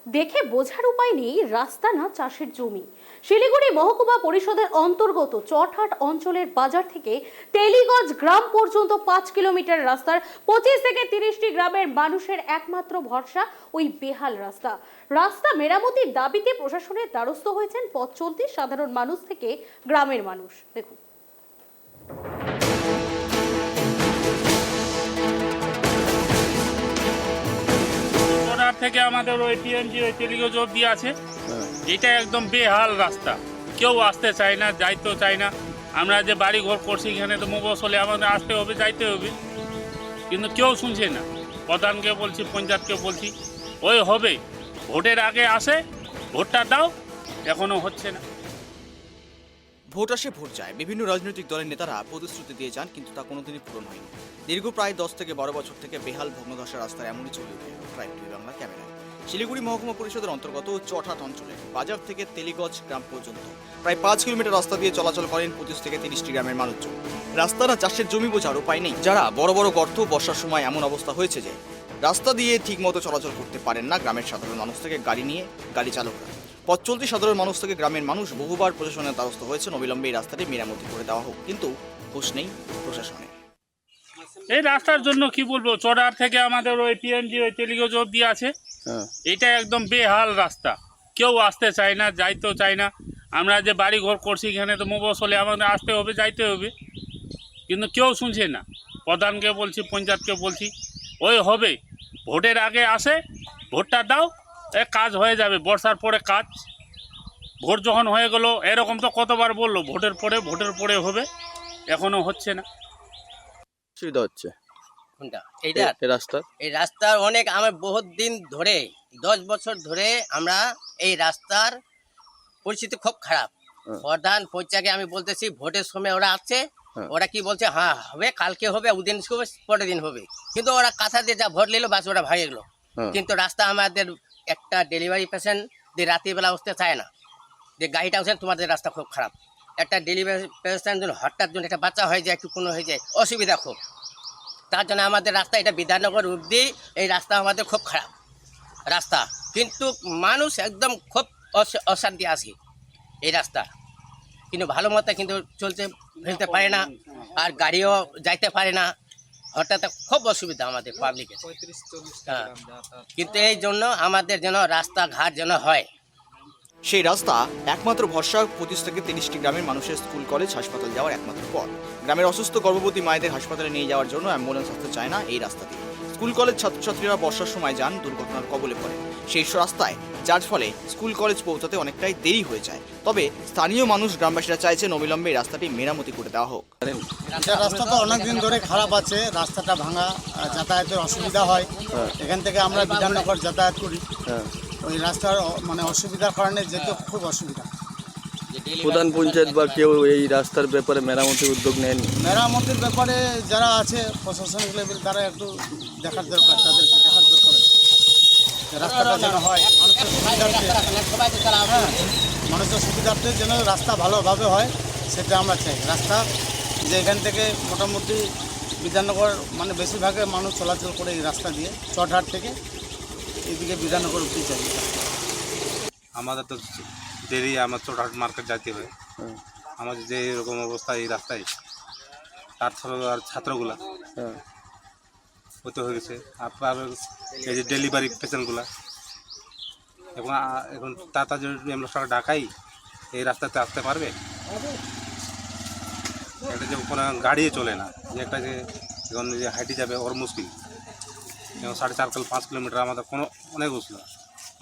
দেখে বোঝার উপায় নেই, রাস্তা না চাষের জমি। শিলিগুড়ি মহকুমা পরিষদের অন্তর্গত চটহাট অঞ্চলের বাজার থেকে তেলিগঞ্জ গ্রাম পর্যন্ত ৫ কিলোমিটার রাস্তার ২৫ থেকে ৩০টি গ্রামের মানুষের একমাত্র ভরসা ওই বেহাল রাস্তা মেরামতির দাবিতে প্রশাসনের দ্বারস্থ হয়েছেন পথ চলতি সাধারণ মানুষ থেকে গ্রামের মানুষ। দেখুন। থেকে আমাদের ওই টিএনজি ওই তেলিগঞ্জ অব্দি আছে, এটা একদম বেহাল রাস্তা। কেউ আসতে চায় না, যাইতেও চায় না। আমরা যে বাড়ি ঘর করছি এখানে তো মুবসলে আমাদের আসতে হবে, যাইতে হবে, কিন্তু কেউ শুনছে না। প্রধানকে বলছি, পঞ্চায়েতকে বলছি, ওই হবে, ভোটের আগে আসে, ভোটটা দাও, এখনো হচ্ছে না। ভোট আসে ভোট যায়, বিভিন্ন রাজনৈতিক দলের নেতারা প্রতিশ্রুতি দিয়ে যান, কিন্তু তা কোনোদিনই পূরণ হয়নি। দীর্ঘ প্রায় 10 থেকে 12 বছর থেকে বেহাল ভগ্নদশা রাস্তার এমনই ছবি উঠে প্রায় টিভি বাংলা ক্যামেরায়। শিলিগুড়ি মহকুমা পরিষদের অন্তর্গত চটহাট অঞ্চলে বাজার থেকে তেলিগঞ্জ গ্রাম পর্যন্ত প্রায় 5 কিলোমিটার রাস্তা দিয়ে চলাচল করেন 25 থেকে 30টি গ্রামের মানুষজন। রাস্তাটা চাষের জমি বোঝার উপায় নেই, যারা বড় বড় গর্ত, বর্ষার সময় এমন অবস্থা হয়েছে যে রাস্তা দিয়ে ঠিকমতো চলাচল করতে পারেন না গ্রামের সাধারণ মানুষ থেকে গাড়ি নিয়ে গাড়ি চালকরা। পথ চলতি সাধারণ মানুষ থেকে গ্রামের মানুষ বহুবার প্রশাসনের দ্বারস্থ হয়েছেন অবিলম্বে এই রাস্তাটি মেরামতি করে দেওয়া হোক, কিন্তু হুঁশ নেই প্রশাসনের। এই রাস্তার জন্য কি বলবো, চড়ার থেকে আমাদের ওই টিএনজি ওই তেলিগঞ্জ অব্দি আছে, এটা একদম বেহাল রাস্তা। কেউ আসতে চায় না, যাইতেও চায় না। আমরা যে বাড়ি ঘর করছি এখানে তো মুবসলে আমাদের আসতে হবে, যাইতে হবে, কিন্তু কেউ শুনছে না। প্রধানকে বলছি, পঞ্চায়েতকে বলছি, ওই হবে, ভোটের আগে আসে, ভোটটা দাও, কাজ হয়ে যাবে। বর্ষার পরে কাজ, ভোট যখন হয়ে গেল, এরকম তো কতবার বললো ভোটের পরে হবে, এখনো হচ্ছে না। সুবিধা হচ্ছে কোনটা? এই রাস্তার অনেক, আমার বহুত দিন ধরে 10 বছর ধরে আমরা এই রাস্তার পরিস্থিতি খুব খারাপ। প্রধান পঞ্চায়েতকে আমি বলতেছি, ভোটের সময় ওরা আছে, ওরা কি বলছে, হ্যাঁ হবে, কালকে হবে, ওদিন হবে, পরের দিন হবে, কিন্তু ওরা কথা দিয়ে যা ভোট নিল বাস ওরা ভাঙে গেলো। কিন্তু রাস্তা আমাদের একটা ডেলিভারি পেশেন্ট যে রাত্রিবেলা আসতে চায় না, যে গাড়িটা আসেন তোমাদের রাস্তা খুব খারাপ। একটা ডেলিভারি পেশেন্ট জন্য হঠাৎ জন্য একটা বাচ্চা হয়ে যায়, একটু কোনো হয়ে যায়, অসুবিধা খুব। তার জন্য আমাদের রাস্তা, এটা বিধাননগর অবধি এই রাস্তা আমাদের খুব খারাপ রাস্তা, কিন্তু মানুষ একদম খুব অশান্তি আছে এই রাস্তা, কিন্তু ভালো মতো কিন্তু চলতে ফেলতে পারে না, আর গাড়িও যাইতে পারে না, হঠাৎ খুব অসুবিধা আমাদের পাবলিকের। হ্যাঁ, কিন্তু এই জন্য আমাদের যেন রাস্তাঘাট যেন হয়। সেই রাস্তা একমাত্র ভরসা 25 থেকে 30টি গ্রামের মানুষের স্কুল, কলেজ, হাসপাতাল যাওয়ার একমাত্র পথ। গ্রামের অসুস্থ গর্ভবতী মায়েদের হাসপাতালে নিয়ে যাওয়ার জন্য অ্যাম্বুলেন্স আসতে চায় না এই রাস্তা দিয়ে। স্কুল কলেজ ছাত্রছাত্রীরা বর্ষার সময় যান, দুর্ঘটনার কবলে পড়ে সেই রাস্তায়, যার ফলে স্কুল কলেজ পৌঁছাতে অনেকটাই দেরি হয়ে যায়। তবে স্থানীয় মানুষ, গ্রামবাসীরা চাইছেন অবিলম্বে এই রাস্তাটি মেরামতি করে দেওয়া হোক। রাস্তা তো অনেকদিন ধরে খারাপ আছে, রাস্তাটা ভাঙা, যাতায়াতের অসুবিধা হয়। এখান থেকে আমরা বিধাননগর যাতায়াত করি, ওই রাস্তার মানে অসুবিধার কারণে যেতে খুব অসুবিধা। প্রধান পঞ্চায়েত বা কেউ এই রাস্তার ব্যাপারে মেরামতির উদ্যোগ নেন? মেরামতির ব্যাপারে যারা আছে প্রশাসনিক লেভেল, তারা একটু দেখার দরকার, তাদেরকে দেখার দরকার রাস্তাটা যেন হয় মানুষের সুবিধার্থে। হ্যাঁ, মানুষের সুবিধার্থে যেন রাস্তা ভালোভাবে হয়, সেটা আমরা চাই। রাস্তা যে এখান থেকে মোটামুটি বিধাননগর মানে বেশিরভাগে মানুষ চলাচল করে এই রাস্তা দিয়ে, চটহাট থেকে এইদিকে বিধাননগর উঠতে চাই। আমাদের তো দেরি, আমার চটহাট মার্কেট যেতে হয়। আমাদের যে এরকম অবস্থা এই রাস্তায়, তার আর ছাত্রগুলা হতে হয়ে গেছে, আপনার এই যে ডেলিভারি পেশেন্টগুলা, এখন তাড়াতাড়ি অ্যাম্বুলেন্সটা ঢাকাই এই রাস্তাতে আসতে পারবে? একটা যে কোনো গাড়িও চলে না, যে একটা যে এখন যে হাইটে যাবে ওর মুশকিল। যেমন 4.5 5 কিলোমিটার আমাদের কোনো অনেক অসুবিধা,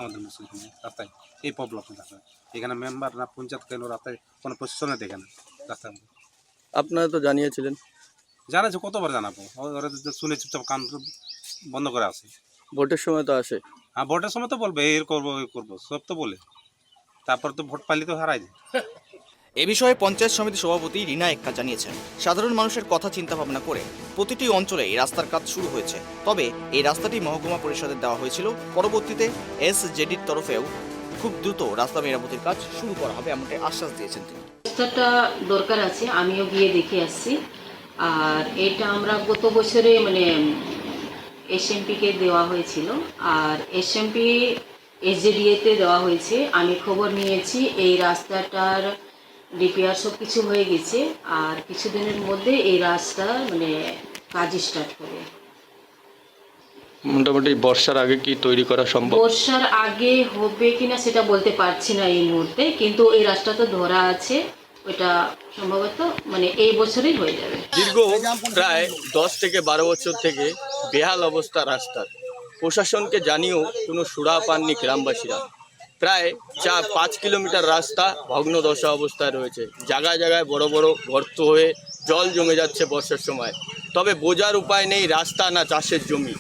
আমাদের মুশকিল রাস্তায় এই প্রবলেম থাকে। এখানে মেম্বার না পঞ্চায়েত কেন রাস্তায় কোনো প্রশাসনে দেখে না রাস্তায়। আপনারা তো জানিয়েছিলেন? জানাচ্ছে, কতবার জানাবো, ওরা শুনে চুপচাপ কান বন্ধ করে আসে। ভোটের সময় তো আসে। হ্যাঁ, ভোটের সময় তো বলবে এই করবো এই করবো, সব তো বলে, তারপর তো ভোট পাইলে তো হারাই যায়। এ বিষয়ে পঞ্চায়েত সমিতি সভাপতি রিনা এক্কা জানিয়েছেন, সাধারণ মানুষের কথা চিন্তা ভাবনা করে প্রতিটি অঞ্চলে এই রাস্তার কাজ শুরু হয়েছে। তবে এই রাস্তাটি মহকুমা পরিষদের দেওয়া হয়েছিল, পরবর্তীতে এসজেডির তরফেও খুব দ্রুত রাস্তা মেরামতির কাজ শুরু করা হবে এমনটাই আশ্বাস দিয়েছেন তিনি। রাস্তাটা দরকার আছে, আমিও গিয়ে দেখে আসছি। আর এটা আমরা গত বছরে মানে এসএমপিকে দেওয়া হয়েছিল, আর এসএমপি এসজেডিএতে দেওয়া হয়েছে। আমি খবর নিয়েছি এই রাস্তাটার রিপেয়ার সব কিছু হয়ে গেছে, আর কিছুদিনের মধ্যে এই রাস্তা মানে কাজ স্টার্ট হবে। মোটামুটি বর্ষার আগে কি তৈরি করা সম্ভব? বর্ষার আগে হবে কিনা সেটা বলতে পারছি না এই মুহূর্তে, কিন্তু এই রাস্তা তো ধরা আছে, ওটা সম্ভবত মানে এই বছরই হয়ে যাবে। দীর্ঘ প্রায় 10 থেকে 12 বছর থেকে বেহাল অবস্থা রাস্তার। প্রশাসনকে জানিয়েও কোনো সুরা পাননি গ্রামবাসীরা। প্রায় 4-5 কিলোমিটার রাস্তা ভগ্নদশা অবস্থায় রয়েছে। জায়গায় জায়গায় বড় বড় গর্ত হয়ে জল জমে যাচ্ছে বর্ষার সময়। তবে বোঝার উপায় নেই রাস্তা না চাষের জমি।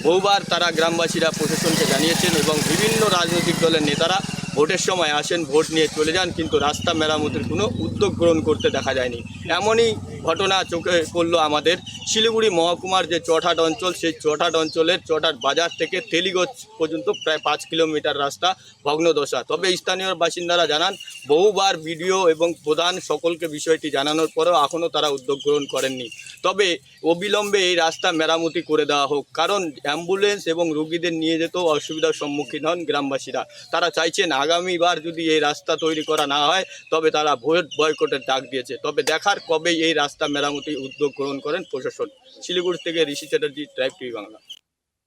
বহুবার তারা গ্রামবাসীরা প্রশাসনকে জানিয়েছেন এবং বিভিন্ন রাজনৈতিক দলের নেতারা ভোটের সময় আসেন, ভোট নিয়ে চলে যান, কিন্তু রাস্তা মেরামতের কোনো উদ্যোগ গ্রহণ করতে দেখা যায়নি। এমনই ঘটনা চোখে পড়ল আমাদের শিলিগুড়ি মহকুমার যে চটহাট অঞ্চল, সেই চটহাট অঞ্চলের চটহাট বাজার থেকে তেলিগঞ্জ পর্যন্ত প্রায় 5 কিলোমিটার রাস্তা ভগ্নদশা। তবে স্থানীয় বাসিন্দারা জানান বহুবার বিডিও এবং প্রধান সকলকে বিষয়টি জানানোর পরেও এখনও তারা উদ্যোগ গ্রহণ করেননি। তবে অবিলম্বে এই রাস্তা মেরামতি করে দেওয়া হোক, কারণ অ্যাম্বুলেন্স এবং রোগীদের নিয়ে যেতেও অসুবিধার সম্মুখীন হন গ্রামবাসীরা। তারা চাইছেন আগামীবার যদি এই রাস্তা তৈরি করা না হয় তবে তারা ভোট বয়কটের ডাক দিয়েছে। তবে দেখার কবে এই রাস্তা মেরামতি উদ্যোগ গ্রহণ করেন প্রশাসন। শিলিগুড়ি থেকে ঋষি চ্যাটার্জি, ট্রাইব টিভি বাংলা।